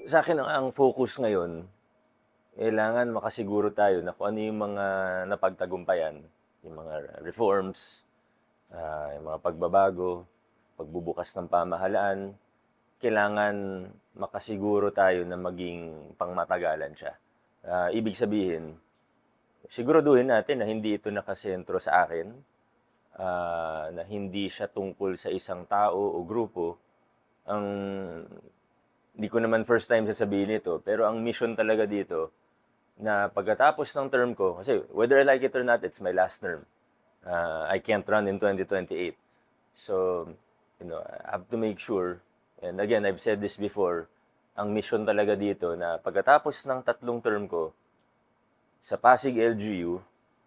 Sa akin ang focus ngayon, kailangan makasiguro tayo na kung ano yung mga napagtagumpayan, yung mga reforms, yung mga pagbabago, pagbubukas ng pamahalaan, kailangan makasiguro tayo na maging pangmatagalan siya. Ibig sabihin, siguraduhin natin na hindi ito nakasentro sa akin, na hindi siya tungkol sa isang tao o grupo. Ang Hindi ko naman first time sasabihin ito, pero ang mission talaga dito na pagkatapos ng term ko, kasi whether I like it or not, it's my last term. I can't run in 2028. So, I have to make sure, and again, I've said this before, ang mission talaga dito na pagkatapos ng tatlong term ko sa Pasig LGU,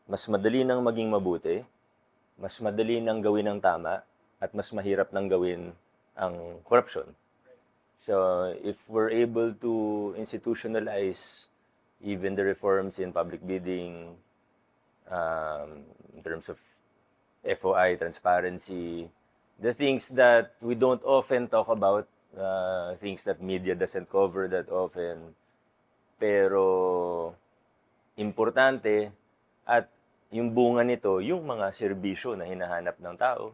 mas madali nang maging mabuti, mas madali nang gawin ang tama, at mas mahirap nang gawin ang corruption. So, if we're able to institutionalize even the reforms in public bidding, in terms of FOI, transparency, the things that we don't often talk about, things that media doesn't cover that often, pero importante, at yung bunga nito, yung mga serbisyo na hinahanap ng tao,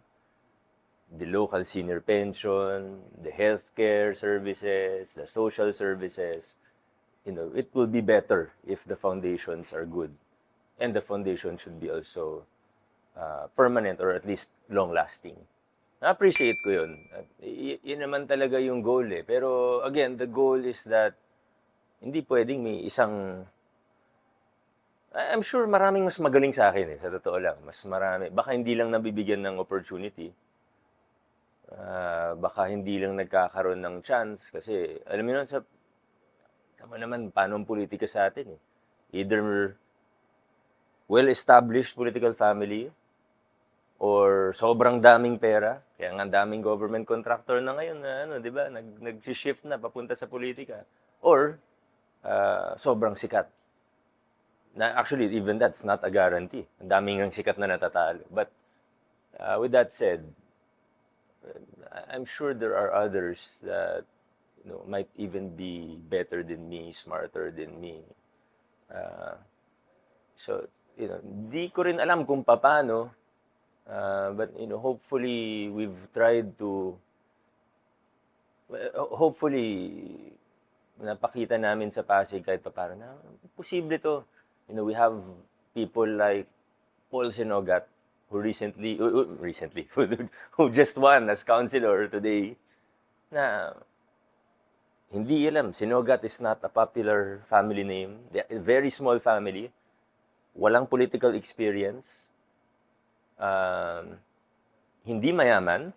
the local senior pension, the healthcare services, the social services, it will be better if the foundations are good. And the foundation should be also permanent or at least long-lasting. Na-appreciate ko yun. At yun naman talaga yung goal eh. Pero again, the goal is that hindi pwedeng may isang... I'm sure maraming mas magaling sa akin eh, sa totoo lang. Mas marami. Baka hindi lang nabibigyan ng opportunity. Baka hindi lang nagkakaroon ng chance. Kasi, alam mo yun, tama naman, paano ang politika sa atin eh. Either well-established political family or sobrang daming pera. Kaya nga daming government contractor na ngayon na di ba, nag-shift na papunta sa politika. Or sobrang sikat. Na actually even that's not a guarantee. Ang daming ng sikat na natatalo. But with that said, I'm sure there are others that might even be better than me, smarter than me. So, di ko rin alam kung paano, but hopefully we've tried to, hopefully napakita namin sa Pasig kahit paano na posible to. We have people like Paul Sinogat who recently who just won as councilor today na hindi alam. Sinogat is not a popular family name. A very small family. Walang political experience. Hindi mayaman.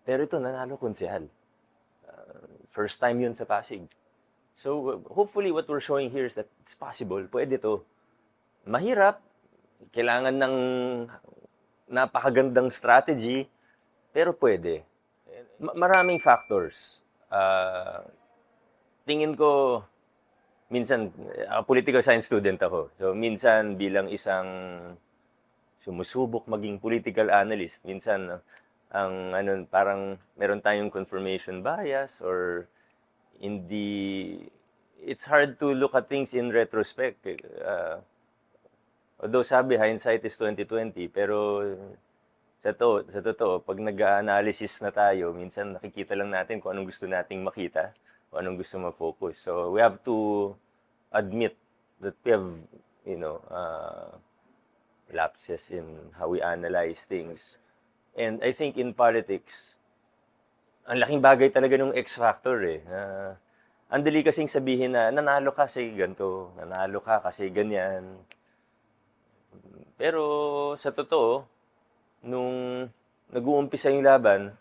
Pero ito, nanalo konsehal. First time yun sa Pasig. So, hopefully what we're showing here is that it's possible. Pwede to. Mahirap. Kailangan ng napakagandang strategy. Pero pwede. Maraming factors. Tingin ko, minsan, political science student ako. So, minsan bilang isang sumusubok maging political analyst, minsan parang meron tayong confirmation bias or hindi, it's hard to look at things in retrospect. Although sabi, hindsight is 2020, pero sa totoo, pag nag-analysis na tayo, minsan nakikita lang natin kung anong gusto nating makita, kung anong gusto ma-focus. So we have to admit that we have, lapses in how we analyze things. And I think in politics, ang laking bagay talaga ng X factor eh. Ang dali kasing sabihin na nanalo ka kasi ganito, nanalo ka kasi ganyan. Pero sa totoo, nung nag-uumpisa yung laban,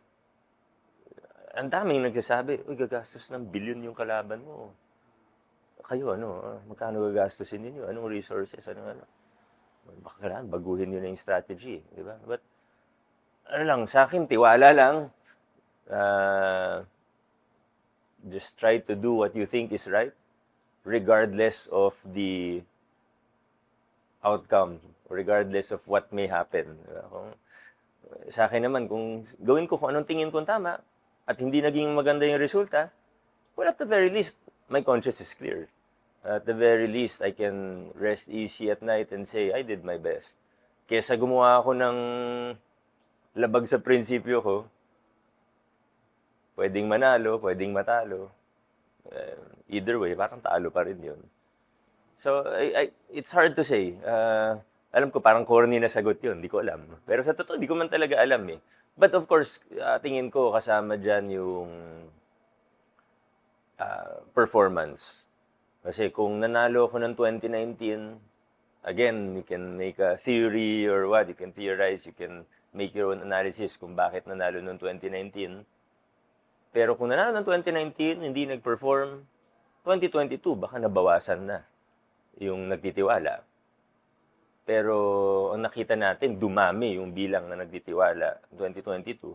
ang daming nagsasabi, uy, gagastos ng bilyon yung kalaban mo. Kayo, magkano gagastusin ninyo? Anong resources? Ano? Baka kailangan baguhin nyo na yung strategy. Di ba? But, sa akin, tiwala lang. Just try to do what you think is right, regardless of the outcome, regardless of what may happen. Sa akin naman, kung gawin ko kung anong tingin kong tama, at hindi naging maganda yung resulta, well, at the very least, my conscience is clear. At the very least, I can rest easy at night and say, I did my best. Kesa gumawa ako ng labag sa prinsipyo ko, pwedeng manalo, pwedeng matalo. Either way, parang talo pa rin yun. So, it's hard to say. Alam ko, parang corny na sagot yun. Hindi ko alam. Pero sa totoo, hindi ko man talaga alam eh. But of course, tingin ko kasama dyan yung performance. Kasi kung nanalo ako ng 2019, again, you can make a theory or what, you can theorize, you can make your own analysis kung bakit nanalo ng 2019. Pero kung nanalo ng 2019, hindi nag-perform, 2022, baka nabawasan na yung nagtitiwala. Pero ang nakita natin, dumami yung bilang na nagtitiwala 2022.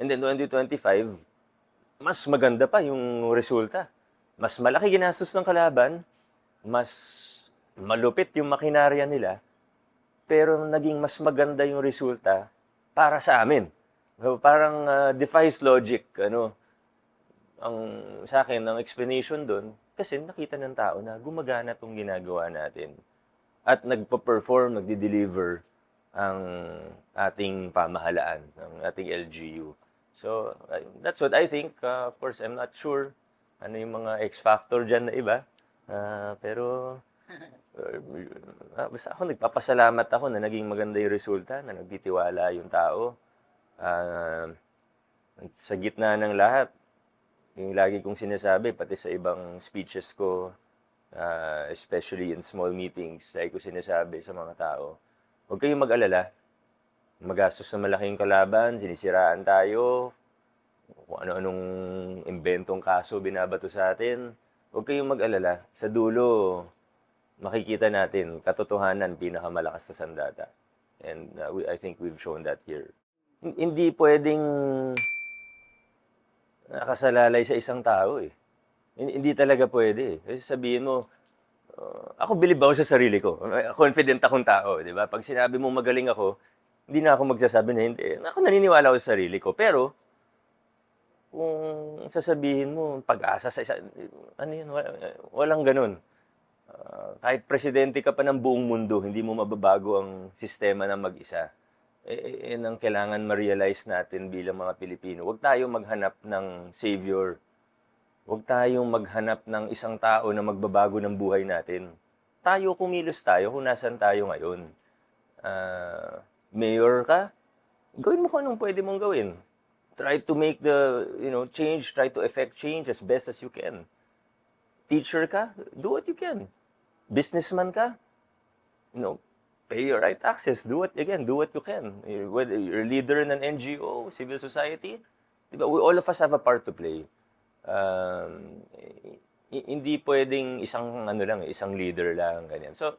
And then 2025, mas maganda pa yung resulta. Mas malaki ginastos ng kalaban, mas malupit yung makinarya nila, pero naging mas maganda yung resulta para sa amin. So, parang defies logic, ang sa akin, ang explanation doon, kasi nakita ng tao na gumagana tong ginagawa natin. At nagpa-perform, nagdi-deliver ang ating pamahalaan, ang ating LGU. So, that's what I think. Of course, I'm not sure ano yung mga X-factor dyan na iba. Pero, basta ako, nagpapasalamat ako na naging maganda yung resulta, na nagtitiwala yung tao. Sa gitna ng lahat, yung lagi kong sinasabi, pati sa ibang speeches ko, especially in small meetings, lagi ko sinasabi sa mga tao, huwag kayong mag-alala. Magastos na malaking kalaban, sinisiraan tayo, kung ano-anong inventong kaso binabato sa atin, huwag kayong mag-alala. Sa dulo, makikita natin, katotohanan, pinakamalakas na sandata. And I think we've shown that here. Hindi pwedeng nakasalalay sa isang tao eh. Hindi talaga pwede eh. Kasi sabihin mo, ako bilib ako sa sarili ko. Confident akong tao, di ba? Pag sinabi mo magaling ako, hindi na ako magsasabi na hindi. Ako naniniwala ako sa sarili ko. Pero, kung sasabihin mo, pag-asa sa isa, ano yun, walang ganun. Kahit presidente ka pa ng buong mundo, hindi mo mababago ang sistema ng mag-isa. Yan ang kailangan ma-realize natin bilang mga Pilipino. Huwag tayong maghanap ng savior. Huwag tayong maghanap ng isang tao na magbabago ng buhay natin. Tayo, kumilos tayo kung nasan tayo ngayon. Mayor ka, gawin mo kung anong pwede mong gawin. Try to make the, change, try to effect change as best as you can. Teacher ka, do what you can. Businessman ka, pay your right taxes, do what you can. Whether you're a leader in an NGO, civil society, diba? All of us have a part to play. Hindi pwedeng isang leader lang, ganyan. So,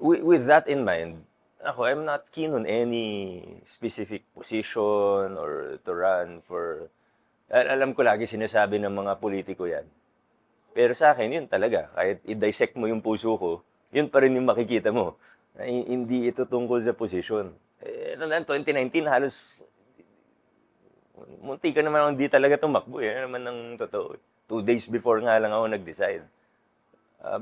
with that in mind, I'm not keen on any specific position or to run for... Alam ko lagi sinasabi ng mga politiko yan. Pero sa akin, yun talaga. Kahit i-dissect mo yung puso ko, yun pa rin yung makikita mo. Hindi ito tungkol sa position. 2019, halos... Munti ka naman hindi talaga tumakbo. Yan naman ng totoo. 2 days before nga lang ako nag-decide.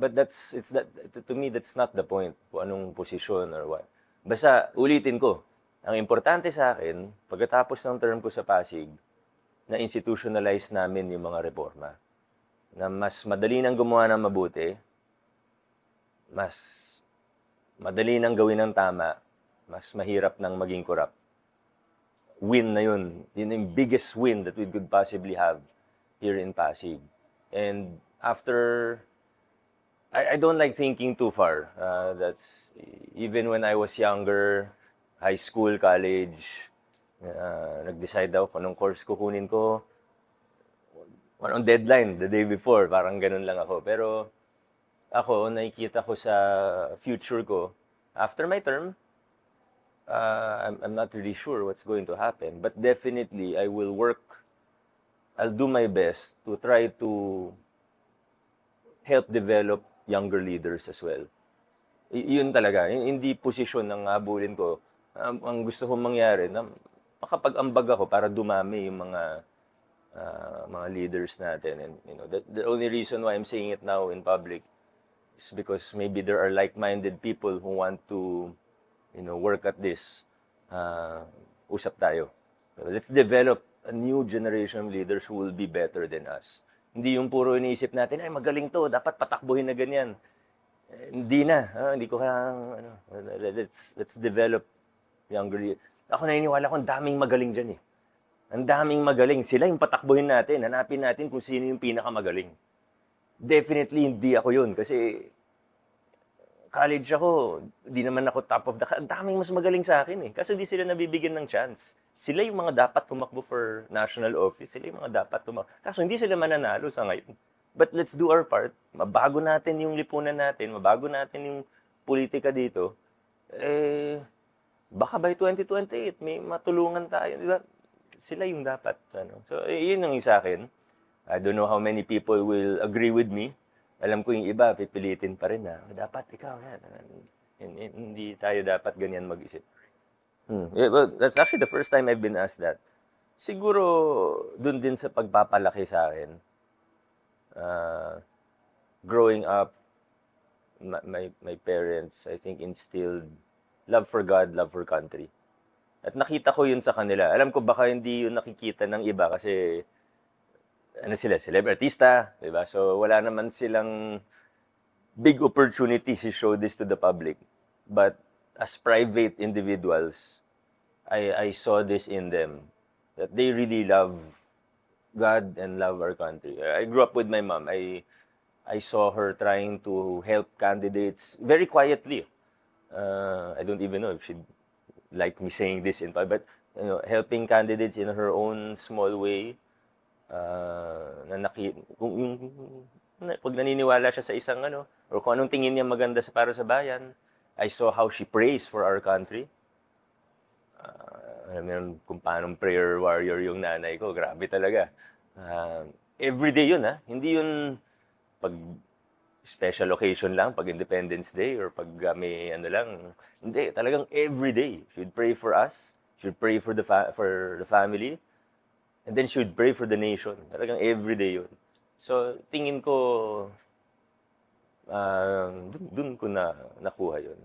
But to me, that's not the point. Kung anong position or what. Basta, ulitin ko, ang importante sa akin, pagkatapos ng term ko sa Pasig, na institutionalize namin yung mga reforma. Na mas madali nang gumawa ng mabuti, mas madali nang gawin ng tama, mas mahirap nang maging corrupt. Win na yun. Yun yung biggest win that we could possibly have here in Pasig. And after... I don't like thinking too far. That's even when I was younger, high school, college, nag-decide ako kung anong course kukunin ko. Anong deadline the day before, parang ganun lang ako. Pero ako, nakikita ko sa future ko, after my term, I'm not really sure what's going to happen. But definitely, I will work, I'll do my best to try to help develop younger leaders as well. Yun talaga, hindi posisyon ng habulin ko. Ang gusto kong mangyari, na makapag-ambag ako para dumami yung mga mga leaders natin. And the only reason why I'm saying it now in public is because maybe there are like-minded people who want to work at this. Usap tayo. Let's develop a new generation of leaders who will be better than us. Hindi yung puro iniisip natin, ay magaling to, dapat patakbuhin na ganyan. Hindi na. Hindi ko let's develop younger leaders. Ako naniniwala ko, ang daming magaling dyan eh. Ang daming magaling. Sila yung patakbuhin natin. Hanapin natin kung sino yung pinakamagaling. Definitely hindi ako yun. Kasi college ako, di naman ako top of the... Ang daming mas magaling sa akin eh. Kasi di sila nabibigyan ng chance. Sila yung mga dapat tumakbo for national office. Sila yung mga dapat tumakbo. Kaso hindi sila mananalo sa ngayon. But let's do our part. Mabago natin yung lipunan natin. Mabago natin yung politika dito. Baka by 2028, may matulungan tayo. Di ba? Sila yung dapat. So, yun yung sa akin. I don't know how many people will agree with me. Alam ko yung iba, pipilitin pa rin na, dapat ikaw yan. Hindi tayo dapat ganyan mag-isip. Yeah, well, that's actually the first time I've been asked that. Siguro, dun din sa pagpapalaki sa akin. Growing up, my parents, I think, instilled love for God, love for country. At nakita ko yun sa kanila. Alam ko baka hindi yun nakikita ng iba kasi sila, celebritista, di ba? So wala naman silang big opportunity to show this to the public. But as private individuals, I saw this in them. That they really love God and love our country. I grew up with my mom. I saw her trying to help candidates very quietly. I don't even know if she'd like me saying this in public, but helping candidates in her own small way. Pag naniniwala siya sa isang or kung anong tingin niya maganda para sa bayan, I saw how she prays for our country. Alam niyo kung paanong prayer warrior yung nanay ko, grabe talaga. Everyday yun hindi yun pag special occasion lang, pag Independence Day or pag may lang. Hindi, talagang everyday. She would pray for us, she would pray for the family, and then she would pray for the nation. Talagang everyday yun. So, tingin ko, dun ko nakuha yun.